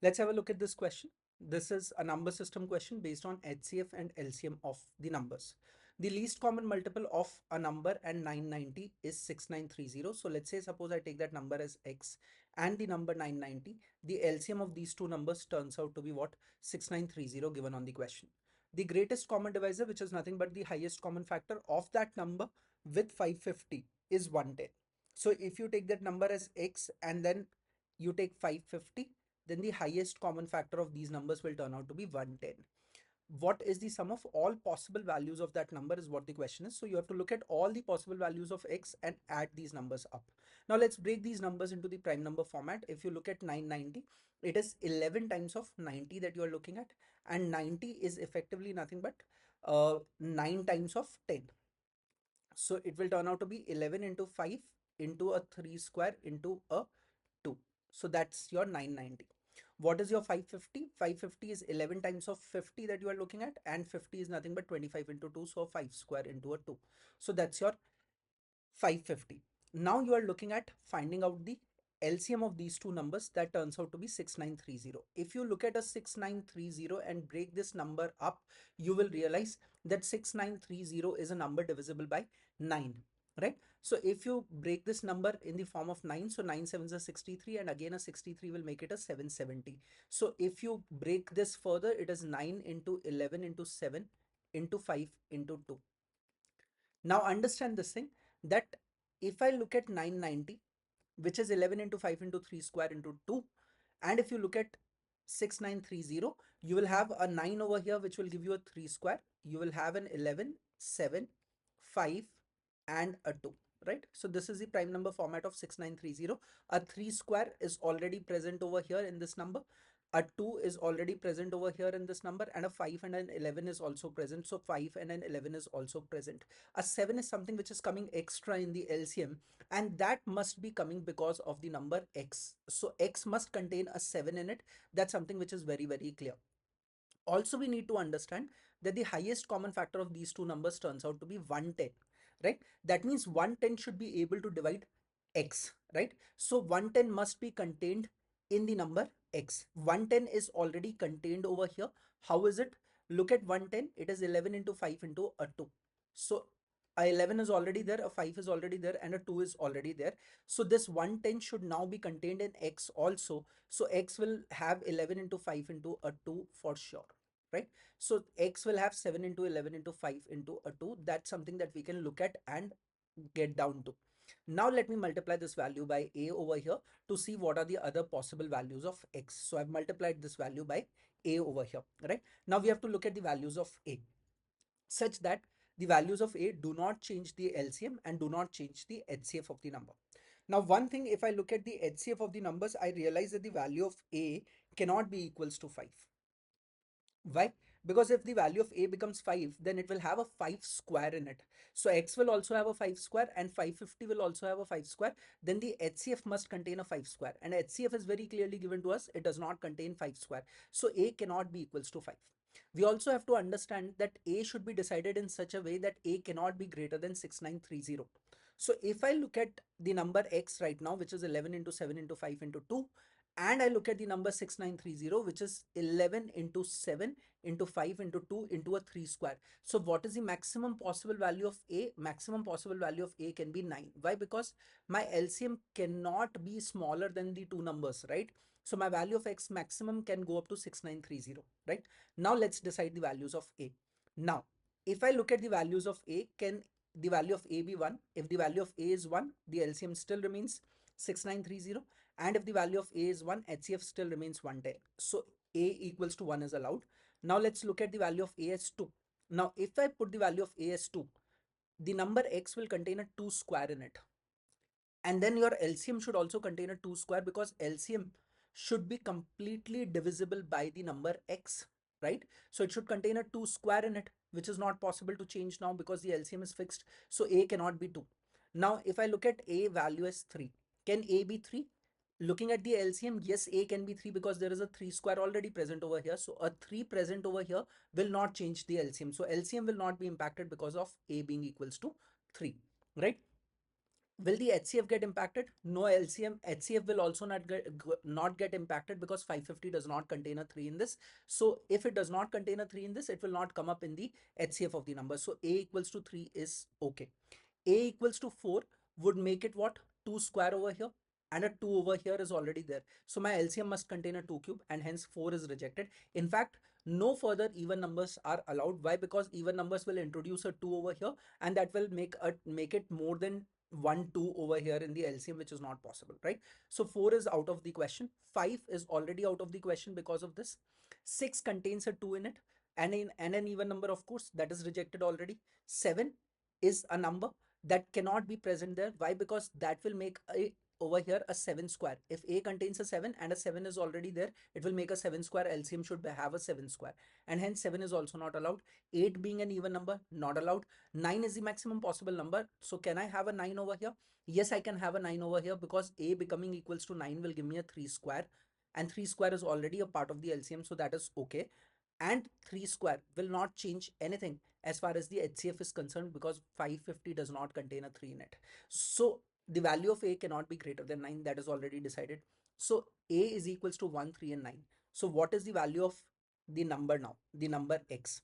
Let's have a look at this question. This is a number system question based on HCF and LCM of the numbers. The least common multiple of a number and 990 is 6930. So let's say suppose I take that number as X and the number 990. The LCM of these two numbers turns out to be what? 6930 given on the question. The greatest common divisor, which is nothing but the highest common factor of that number with 550, is 110. So if you take that number as X and then you take 550, then the highest common factor of these numbers will turn out to be 110. What is the sum of all possible values of that number is what the question is. So you have to look at all the possible values of X and add these numbers up. Now let's break these numbers into the prime number format. If you look at 990, it is 11 times of 90 that you are looking at, and 90 is effectively nothing but 9 times of 10. So it will turn out to be 11 into 5 into a 3 square into a 2. So that's your 990. What is your 550? 550 is 11 times of 50 that you are looking at, and 50 is nothing but 25 into 2, so 5 square into a 2. So that's your 550. Now you are looking at finding out the LCM of these two numbers. That turns out to be 6930. If you look at a 6930 and break this number up, you will realize that 6930 is a number divisible by 9, right? So if you break this number in the form of 9, so 9 sevens are 63, and again a 63 will make it a 770. So if you break this further, it is 9 into 11 into 7 into 5 into 2. Now understand this thing, that if I look at 990, which is 11 into 5 into 3 square into 2, and if you look at 6930, you will have a 9 over here which will give you a 3 square. You will have an 11, 7, 5 and a 2, right? So this is the prime number format of 6930. A 3 square is already present over here in this number. A 2 is already present over here in this number, and a 5 and an 11 is also present. So 5 and an 11 is also present. A 7 is something which is coming extra in the LCM, and that must be coming because of the number X. So X must contain a 7 in it. That's something which is very, very clear. Also, we need to understand that the highest common factor of these two numbers turns out to be 110, right? That means 110 should be able to divide X, right? So 110 must be contained in the number X. 110 is already contained over here. How is it? Look at 110. It is 11 into 5 into a 2. So a 11 is already there, a 5 is already there, and a 2 is already there. So this 110 should now be contained in X also. So X will have 11 into 5 into a 2 for sure, right? So X will have 7 into 11 into 5 into a 2. That's something that we can look at and get down to. Now let me multiply this value by A over here to see what are the other possible values of X. So I've multiplied this value by A over here, right? Now we have to look at the values of A such that the values of A do not change the LCM and do not change the HCF of the number. Now, one thing, if I look at the HCF of the numbers, I realize that the value of A cannot be equals to 5. Why? Because if the value of A becomes 5, then it will have a 5 square in it. So X will also have a 5 square and 550 will also have a 5 square. Then the HCF must contain a 5 square, and HCF is very clearly given to us. It does not contain 5 square. So A cannot be equals to 5. We also have to understand that A should be decided in such a way that A cannot be greater than 6930. So if I look at the number X right now, which is 11 into 7 into 5 into 2, and I look at the number 6930, which is 11 into 7 into 5 into 2 into a 3 square. So what is the maximum possible value of A? Maximum possible value of A can be 9. Why? Because my LCM cannot be smaller than the two numbers, right? So my value of X maximum can go up to 6930, right? Now let's decide the values of A. Now, if I look at the values of A, can the value of A be 1? If the value of A is 1, the LCM still remains 6930. And if the value of A is 1, HCF still remains 110. So A equals to 1 is allowed. Now let's look at the value of A as 2. Now if I put the value of A as 2, the number X will contain a 2 square in it. And then your LCM should also contain a 2 square, because LCM should be completely divisible by the number X, right? So it should contain a 2 square in it, which is not possible to change now because the LCM is fixed. So A cannot be 2. Now if I look at A value as 3, can A be 3? Looking at the LCM, yes, A can be 3 because there is a 3 square already present over here. So a 3 present over here will not change the LCM. So LCM will not be impacted because of A being equals to 3, right? Will the HCF get impacted? No, HCF will also not get impacted because 550 does not contain a 3 in this. So if it does not contain a 3 in this, it will not come up in the HCF of the number. So A equals to 3 is okay. A equals to 4 would make it what? 2 square over here, and a 2 over here is already there. So my LCM must contain a 2 cube, and hence 4 is rejected. In fact, no further even numbers are allowed. Why? Because even numbers will introduce a 2 over here, and that will make it more than 1 2 over here in the LCM, which is not possible, right? So 4 is out of the question. 5 is already out of the question because of this. 6 contains a 2 in it, and an even number, of course, that is rejected already. 7 is a number that cannot be present there. Why? Because that will make a over here a 7 square. If A contains a 7 and a 7 is already there, it will make a 7 square. LCM should have a 7 square, and hence 7 is also not allowed. 8 being an even number, not allowed. 9 is the maximum possible number. So can I have a 9 over here? Yes, I can have a 9 over here because A becoming equals to 9 will give me a 3 square, and 3 square is already a part of the LCM, so that is okay. And 3 square will not change anything as far as the HCF is concerned because 550 does not contain a 3 in it. So the value of A cannot be greater than 9. That is already decided. So A is equals to 1, 3 and 9. So what is the value of the number now? The number X.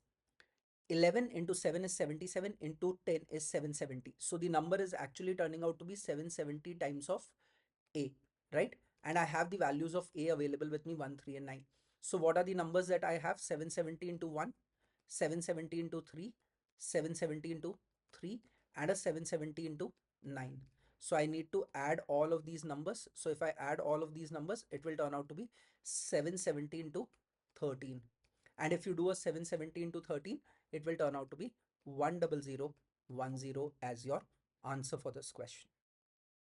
11 into 7 is 77, into 10 is 770. So the number is actually turning out to be 770 times of A, right? And I have the values of A available with me, 1, 3 and 9. So what are the numbers that I have? 770 into 1, 770 into 3, 770 into 3, and a 770 into 9. So I need to add all of these numbers. So if I add all of these numbers, it will turn out to be 770 into 13. And if you do a 770 into 13, it will turn out to be 10010 as your answer for this question.